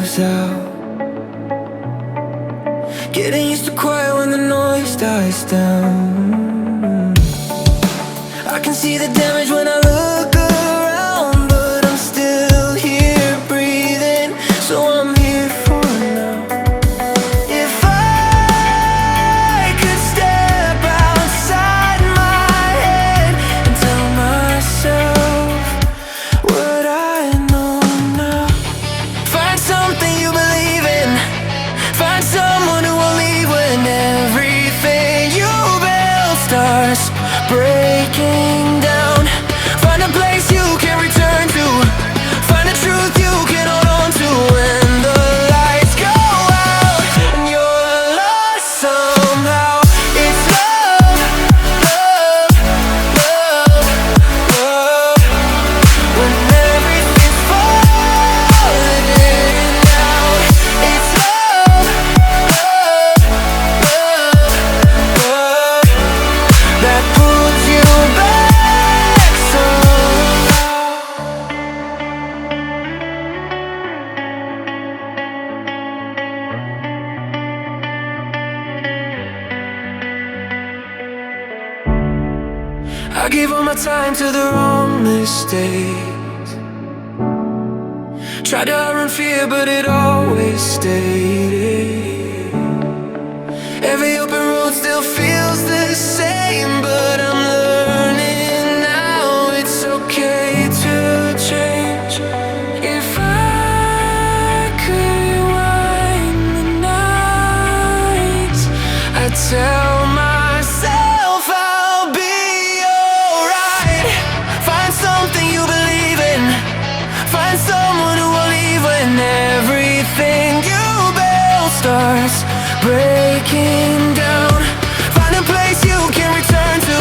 goes out. Getting used to quiet when the noise dies down. I can see the damage when I look around, but I'm still here breathing, so I'm here for now. If I could step outside my head and tell myself what I know now. Find something you believe in. Find someone who will leave when everything you build starts breaking down. Find a place you can return to. Find a truth you can hold on to when the lights go out and you're lost somehow. It's love, love, love, love. When everything's falling out. It's love, love, love, love. That pulls you back somehow. I gave all my time to the wrong mistakes. Tried to outrun fear, but it always stayed. Every open road still feels the same, but I'm learning now it's okay to change. If I could rewind the nights, I'd tell myself I'll be alright. Find something you believe in. Find someone who will leave when everything you build starts breaking down. Find a place you can return to.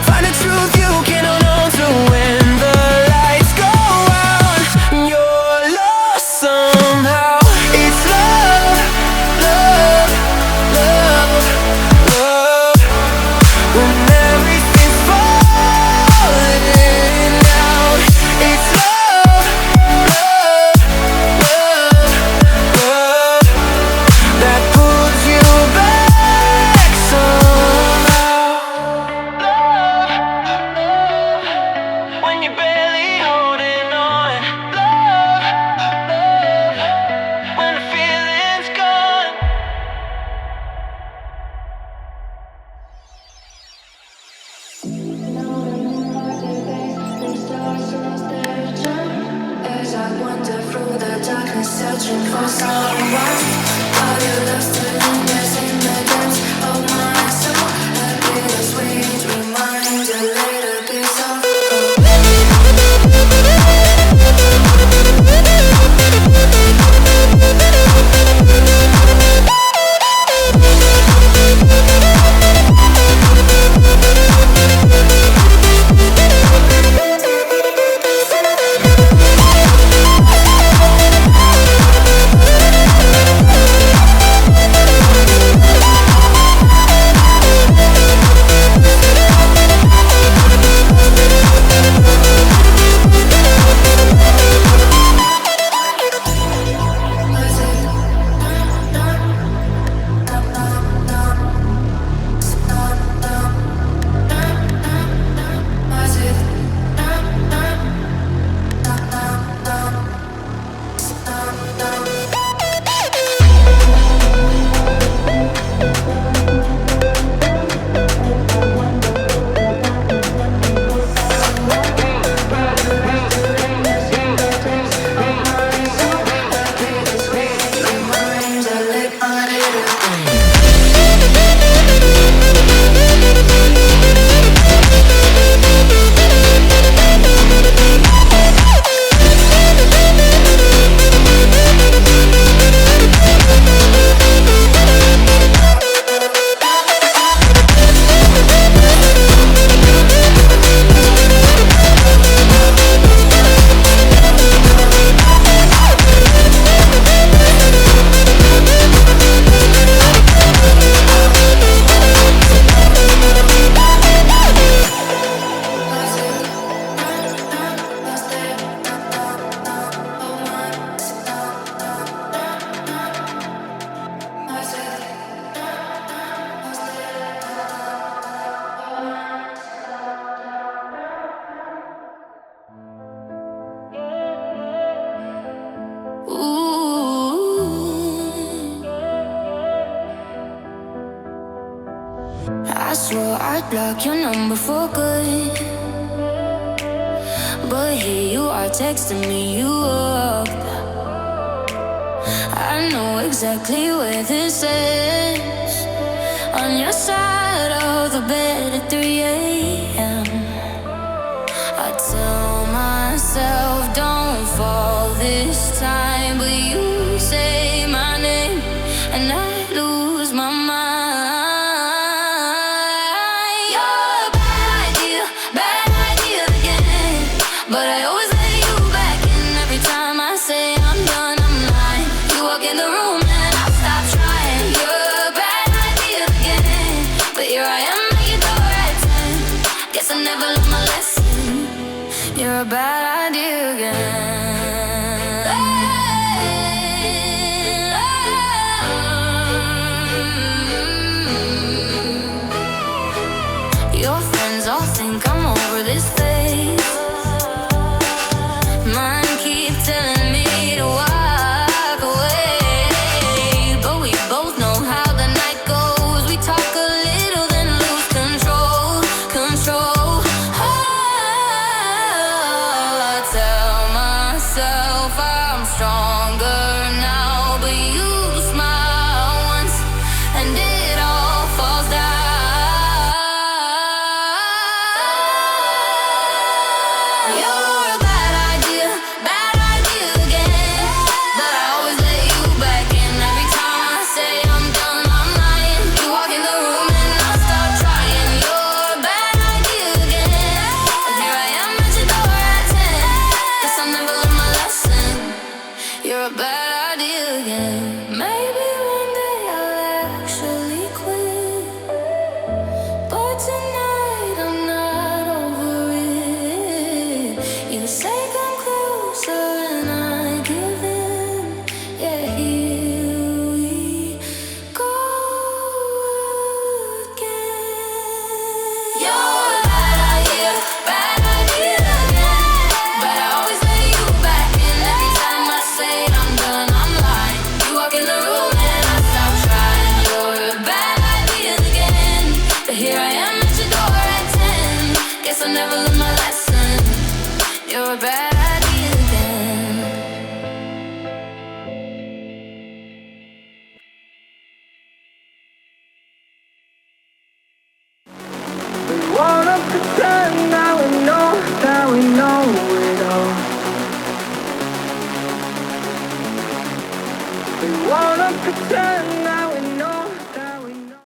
Find a truth you can hold on to when the lights go out and you're lost somehow. It's love, love, love, love. When everything's falling out. It's love, love, love, love. That pulls you back I swore I'd block your number for good, but here you are texting me you up. I know exactly where this is, on your side of the bed at 3 a.m. I tell myself don't fall this time, but you say my name and I lose my mind. You're a bad idea again, but I always let you back in every time I say I'm done, I'm lying. You walk in the room and I stop trying. You're a bad idea again, but here I am at your door at 10. Guess I never learned my lesson. You're a bad idea again. Your friends all think I'm over this phase. Mine keep telling me to walk away, but we both know how the night goes. We talk a little then lose control. I tell myself I'm stronger now, but you smile once and it all falls down. You're a bad idea again, but I always let you back in every time I say I'm done, I'm lying. You walk in the room and I start trying. You're a bad idea again, and here I am at your door at 10. Guess I never learned my lesson. You're a bad idea again. Maybe one day I'll actually quit, but tonight I'm not over it. You say come closer and I give in. Yeah, here we go again. You're a bad idea again, but I always let you back in every time I say I'm done, I'm lying. You walk in the room and I stop trying. You're a bad idea again, but here I am at your door at 10. Guess I never learned my lesson. You're a bad idea again. We wanna pretend that we know it all. We wanna pretend that